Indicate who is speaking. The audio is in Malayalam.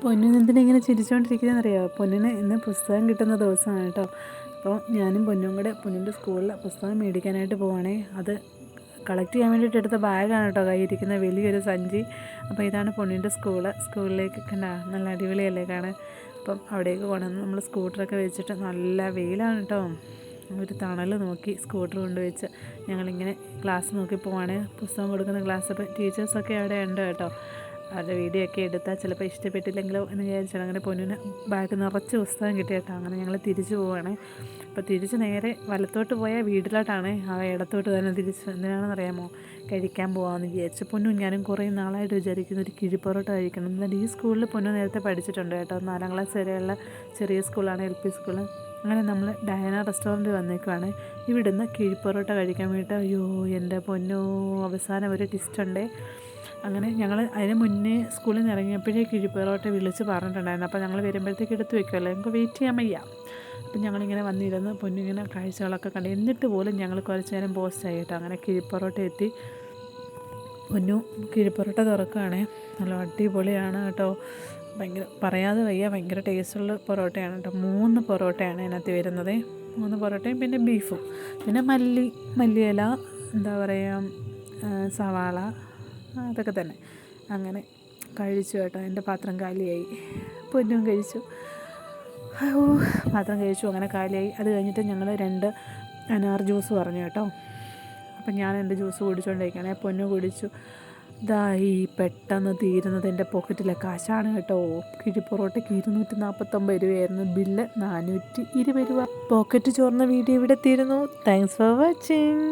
Speaker 1: പൊന്നിന് എന്തിനാ ഇങ്ങനെ ചിരിച്ചുകൊണ്ടിരിക്കുന്നതെന്നറിയാമോ? പൊന്നിന് ഇന്ന് പുസ്തകം കിട്ടുന്ന ദിവസമാണ് കേട്ടോ. അപ്പോൾ ഞാനും പൊന്നും കൂടെ പൊന്നിൻ്റെ സ്കൂളിൽ പുസ്തകം മേടിക്കാനായിട്ട് പോവുകയാണേ. അത് കളക്ട് ചെയ്യാൻ വേണ്ടിയിട്ട് എടുത്ത ബാഗാണ് കേട്ടോ കയ്യിരിക്കുന്ന വലിയൊരു സഞ്ചി. അപ്പോൾ ഇതാണ് പൊന്നിൻ്റെ സ്കൂളിലേക്ക് കണ്ട നല്ല അടിപൊളിയല്ലേ കാണാൻ. അപ്പം അവിടേക്ക് കൊണ്ടുവന്ന് നമ്മൾ സ്കൂട്ടറൊക്കെ വെച്ചിട്ട് നല്ല വെയിലാണ് കേട്ടോ. ഒരു തണൽ നോക്കി സ്കൂട്ടർ കൊണ്ടുവച്ച് ഞങ്ങളിങ്ങനെ ക്ലാസ് നോക്കി പോവാണ്. പുസ്തകം കൊടുക്കുന്ന ക്ലാസ്. അപ്പോൾ ടീച്ചേഴ്സൊക്കെ അവിടെ ഉണ്ട് കേട്ടോ. അവരുടെ വീഡിയോ ഒക്കെ എടുത്താൽ ചിലപ്പോൾ ഇഷ്ടപ്പെട്ടില്ലെങ്കിലോ എന്ന് വിചാരിച്ചാണ്. അങ്ങനെ പൊന്നിന് ബാഗ് നിറച്ച് പുസ്തകം കിട്ടി കേട്ടോ. അങ്ങനെ ഞങ്ങൾ തിരിച്ചു പോവുകയാണ്. അപ്പോൾ തിരിച്ച് നേരെ വലത്തോട്ട് പോയാൽ വീട്ടിലോട്ടാണ്. ആ ഇടത്തോട്ട് തന്നെ തിരിച്ച് എന്തിനാണെന്ന് അറിയാമോ? കഴിക്കാൻ പോകാമെന്ന് വിചാരിച്ചു. പൊന്നും ഞാനും കുറേ നാളായിട്ട് വിചാരിക്കുന്നു ഒരു കിഴിപ്പൊറോട്ട കഴിക്കണം. എന്നാൽ ഈ സ്കൂളിൽ പൊന്നു നേരത്തെ പഠിച്ചിട്ടുണ്ട് കേട്ടോ. 4ാം ക്ലാസ് വരെയുള്ള ചെറിയ സ്കൂളാണ്, LP സ്കൂള്. അങ്ങനെ നമ്മൾ ഡയാന റെസ്റ്റോറൻറ്റ് വന്നേക്കുവാണ്. ഇവിടുന്ന് കിഴിപ്പൊറോട്ട കഴിക്കാൻ വേണ്ടിയിട്ട്. അയ്യോ എൻ്റെ പൊന്നോ, അവസാനം ഒരു ട്വിസ്റ്റുണ്ടേ. അങ്ങനെ ഞങ്ങൾ അതിന് മുന്നേ സ്കൂളിൽ നിന്ന് ഇറങ്ങിയപ്പോഴേ കിഴിപ്പൊറോട്ട വിളിച്ച് പറഞ്ഞിട്ടുണ്ടായിരുന്നു. അപ്പോൾ ഞങ്ങൾ വരുമ്പോഴത്തേക്ക് എടുത്ത് വെക്കുമല്ലോ, ഞങ്ങൾക്ക് വെയിറ്റ് ചെയ്യാൻ വയ്യ. അപ്പം ഞങ്ങളിങ്ങനെ വന്നിരുന്ന് പൊന്നിങ്ങനെ കാഴ്ചകളൊക്കെ കണ്ടു. എന്നിട്ട് പോലും ഞങ്ങൾ കുറച്ച് നേരം പോസ്റ്റായി കേട്ടോ. അങ്ങനെ കിഴിപ്പൊറോട്ട എത്തി. പൊന്നു കിഴിപ്പൊറോട്ട തുറക്കുകയാണേ. നല്ല അടിപൊളിയാണ് കേട്ടോ. ഭയങ്കര പറയാതെ വയ്യ, ഭയങ്കര ടേസ്റ്റുള്ള പൊറോട്ടയാണ് കേട്ടോ. 3 പൊറോട്ടയാണ് അതിനകത്ത് വരുന്നത്. 3 പൊറോട്ടയും പിന്നെ ബീഫും, പിന്നെ മല്ലിയില, എന്താ പറയുക, സവാള, അതൊക്കെ തന്നെ. അങ്ങനെ കഴിച്ചു കേട്ടോ. എൻ്റെ പാത്രം കാലിയായി. പൊന്നും കഴിച്ചു. പാത്രം കഴിച്ചു. അങ്ങനെ കാലിയായി. അത് കഴിഞ്ഞിട്ട് ഞങ്ങൾ 2 അനാർ ജ്യൂസ് പറഞ്ഞു കേട്ടോ. അപ്പം ഞാൻ എൻ്റെ ജ്യൂസ് കുടിച്ചുകൊണ്ടിരിക്കുകയാണെ. പൊന്നു കുടിച്ചു. ഇതായി പെട്ടെന്ന് തീരുന്നത് എൻ്റെ പോക്കറ്റിലെ കാശാണ് കേട്ടോ. കിഴിപ്പൊറോട്ടയ്ക്ക് 249 രൂപയായിരുന്നു. ബില്ല് 420 രൂപ. പോക്കറ്റ് ചോർന്ന വീഡിയോ ഇവിടെ തീരുന്നു. Thanks for watching.